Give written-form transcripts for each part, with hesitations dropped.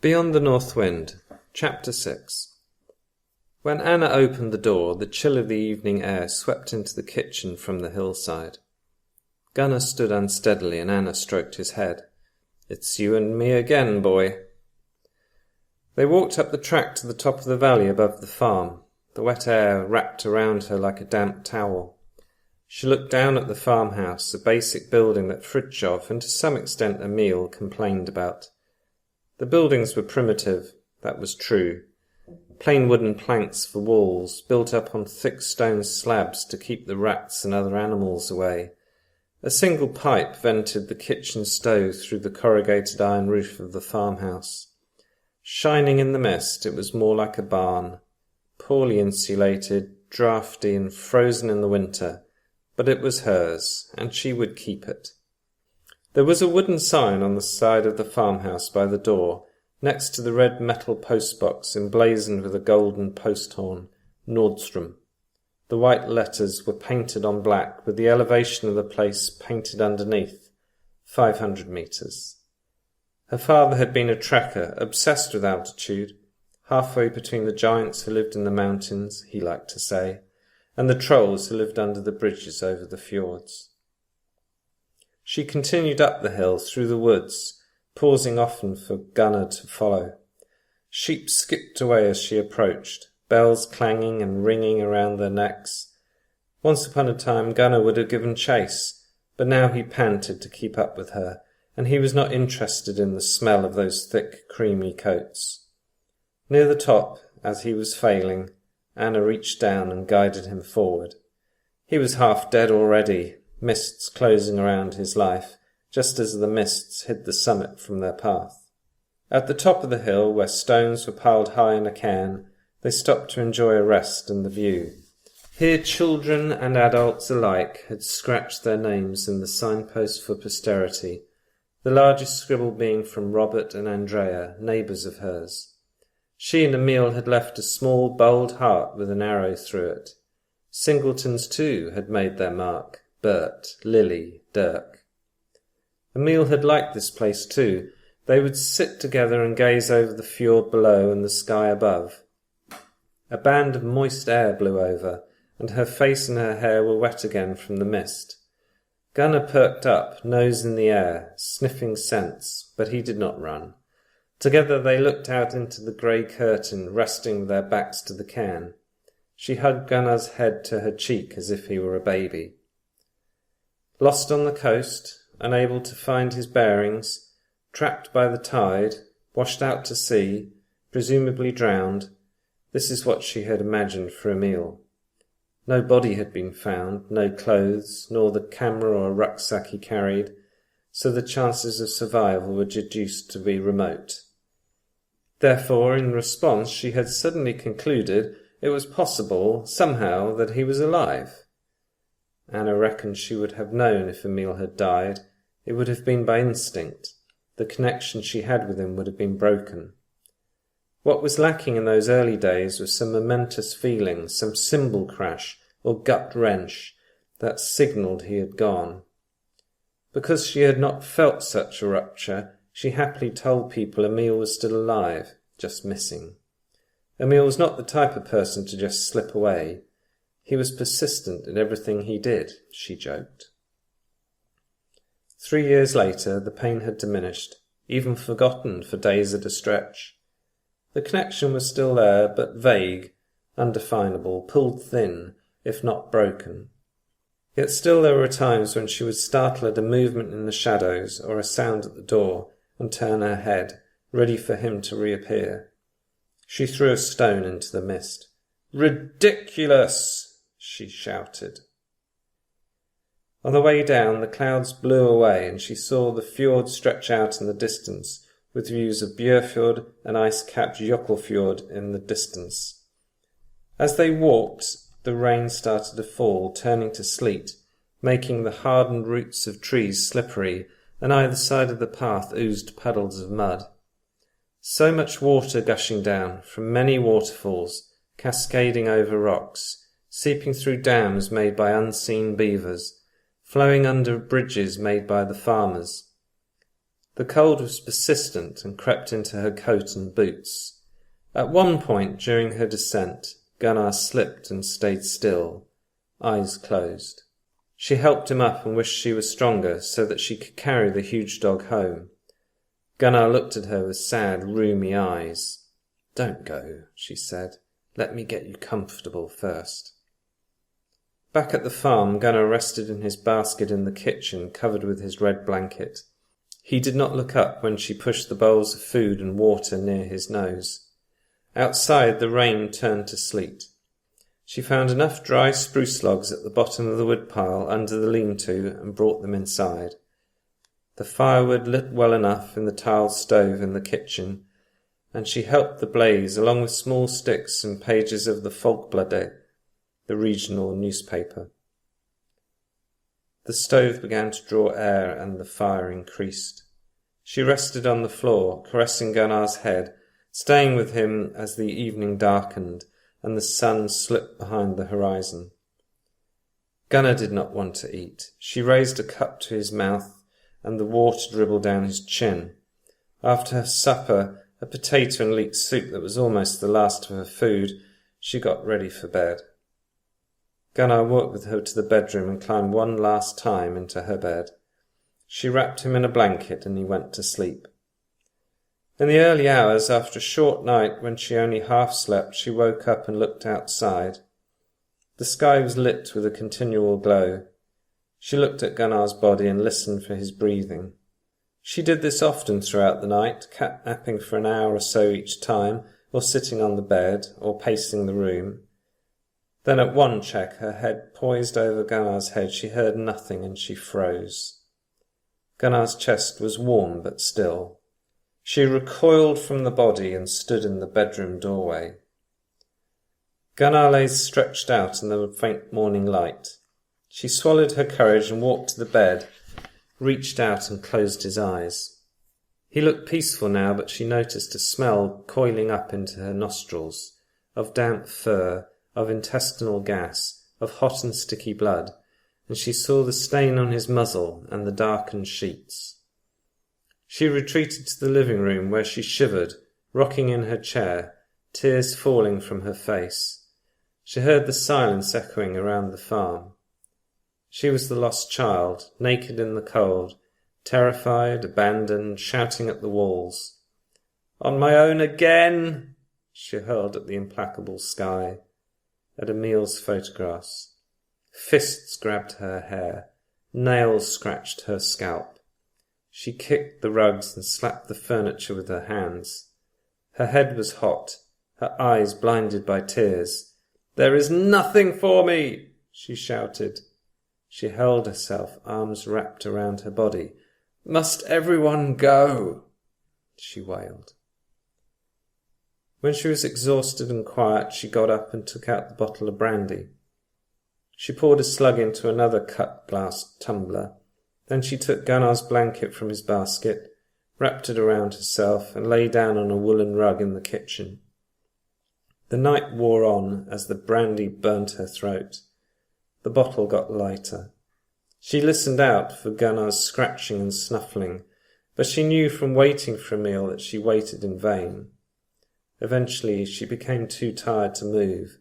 Beyond the North Wind, Chapter 6. When Anna opened the door, the chill of the evening air swept into the kitchen from the hillside. Gunnar stood unsteadily and Anna stroked his head. "It's you and me again, boy." They walked up the track to the top of the valley above the farm. The wet air wrapped around her like a damp towel. She looked down at the farmhouse, a basic building that Fridtjof and to some extent Emil complained about. The buildings were primitive, that was true. Plain wooden planks for walls, built up on thick stone slabs to keep the rats and other animals away. A single pipe vented the kitchen stove through the corrugated iron roof of the farmhouse. Shining in the mist, it was more like a barn. Poorly insulated, draughty and frozen in the winter, but it was hers, and she would keep it. There was a wooden sign on the side of the farmhouse by the door, next to the red metal postbox emblazoned with a golden post horn, Nordstrom. The white letters were painted on black, with the elevation of the place painted underneath, 500 metres. Her father had been a trekker, obsessed with altitude, halfway between the giants who lived in the mountains, he liked to say, and the trolls who lived under the bridges over the fjords. She continued up the hill through the woods, pausing often for Gunnar to follow. Sheep skipped away as she approached, bells clanging and ringing around their necks. Once upon a time Gunnar would have given chase, but now he panted to keep up with her, and he was not interested in the smell of those thick, creamy coats. Near the top, as he was failing, Anna reached down and guided him forward. He was half dead already, mists closing around his life, just as the mists hid the summit from their path. At the top of the hill, where stones were piled high in a cairn, they stopped to enjoy a rest and the view. Here children and adults alike had scratched their names in the signpost for posterity, the largest scribble being from Robert and Andrea, neighbours of hers. She and Emil had left a small, bold heart with an arrow through it. Singletons, too, had made their mark. Bert, Lily, Dirk. Emil had liked this place too. They would sit together and gaze over the fjord below and the sky above. A band of moist air blew over, and her face and her hair were wet again from the mist. Gunnar perked up, nose in the air, sniffing scents, but he did not run. Together they looked out into the grey curtain, resting with their backs to the cairn. She hugged Gunnar's head to her cheek as if he were a baby. Lost on the coast, unable to find his bearings, trapped by the tide, washed out to sea, presumably drowned, this is what she had imagined for Emil. No body had been found, no clothes, nor the camera or rucksack he carried, so the chances of survival were deduced to be remote. Therefore, in response, she had suddenly concluded it was possible, somehow, that he was alive. Anna reckoned she would have known if Emil had died. It would have been by instinct. The connection she had with him would have been broken. What was lacking in those early days was some momentous feeling, some cymbal crash or gut wrench that signalled he had gone. Because she had not felt such a rupture, she happily told people Emil was still alive, just missing. Emil was not the type of person to just slip away. He was persistent in everything he did, she joked. 3 years later, the pain had diminished, even forgotten for days at a stretch. The connection was still there, but vague, undefinable, pulled thin, if not broken. Yet still there were times when she would startle at a movement in the shadows or a sound at the door and turn her head, ready for him to reappear. She threw a stone into the mist. "Ridiculous!" she shouted. On the way down, the clouds blew away and she saw the fjord stretch out in the distance, with views of Bjørfjord and ice-capped Jökulfjord in the distance. As they walked, the rain started to fall, turning to sleet, making the hardened roots of trees slippery, and either side of the path oozed puddles of mud. So much water gushing down from many waterfalls, cascading over rocks, seeping through dams made by unseen beavers, flowing under bridges made by the farmers. The cold was persistent and crept into her coat and boots. At one point during her descent, Gunnar slipped and stayed still, eyes closed. She helped him up and wished she was stronger so that she could carry the huge dog home. Gunnar looked at her with sad, rheumy eyes. "Don't go," she said. "Let me get you comfortable first." Back at the farm, Gunnar rested in his basket in the kitchen, covered with his red blanket. He did not look up when she pushed the bowls of food and water near his nose. Outside, the rain turned to sleet. She found enough dry spruce logs at the bottom of the woodpile under the lean-to and brought them inside. The firewood lit well enough in the tile stove in the kitchen, and she helped the blaze along with small sticks and pages of the Folkbladet, the regional newspaper. The stove began to draw air and the fire increased. She rested on the floor, caressing Gunnar's head, staying with him as the evening darkened and the sun slipped behind the horizon. Gunnar did not want to eat. She raised a cup to his mouth and the water dribbled down his chin. After her supper, a potato and leek soup that was almost the last of her food, she got ready for bed. Gunnar walked with her to the bedroom and climbed one last time into her bed. She wrapped him in a blanket and he went to sleep. In the early hours, after a short night when she only half slept, she woke up and looked outside. The sky was lit with a continual glow. She looked at Gunnar's body and listened for his breathing. She did this often throughout the night, cat-napping for an hour or so each time, or sitting on the bed, or pacing the room. Then at one check, her head poised over Gunnar's head, she heard nothing and she froze. Gunnar's chest was warm but still. She recoiled from the body and stood in the bedroom doorway. Gunnar lay stretched out in the faint morning light. She swallowed her courage and walked to the bed, reached out and closed his eyes. He looked peaceful now, but she noticed a smell coiling up into her nostrils, of damp fur, of intestinal gas, of hot and sticky blood, and she saw the stain on his muzzle and the darkened sheets. She retreated to the living room where she shivered, rocking in her chair, tears falling from her face. She heard the silence echoing around the farm. She was the lost child, naked in the cold, terrified, abandoned, shouting at the walls. "On my own again!" she hurled at the implacable sky, at Emil's photographs. Fists grabbed her hair, nails scratched her scalp. She kicked the rugs and slapped the furniture with her hands. Her head was hot, her eyes blinded by tears. "There is nothing for me!" she shouted. She held herself, arms wrapped around her body. "Must everyone go?" she wailed. When she was exhausted and quiet, she got up and took out the bottle of brandy. She poured a slug into another cut glass tumbler. Then she took Gunnar's blanket from his basket, wrapped it around herself, and lay down on a woolen rug in the kitchen. The night wore on as the brandy burnt her throat. The bottle got lighter. She listened out for Gunnar's scratching and snuffling, but she knew from waiting for Emil that she waited in vain. Eventually she became too tired to move,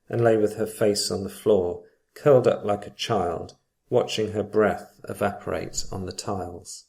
and lay with her face on the floor, curled up like a child, watching her breath evaporate on the tiles.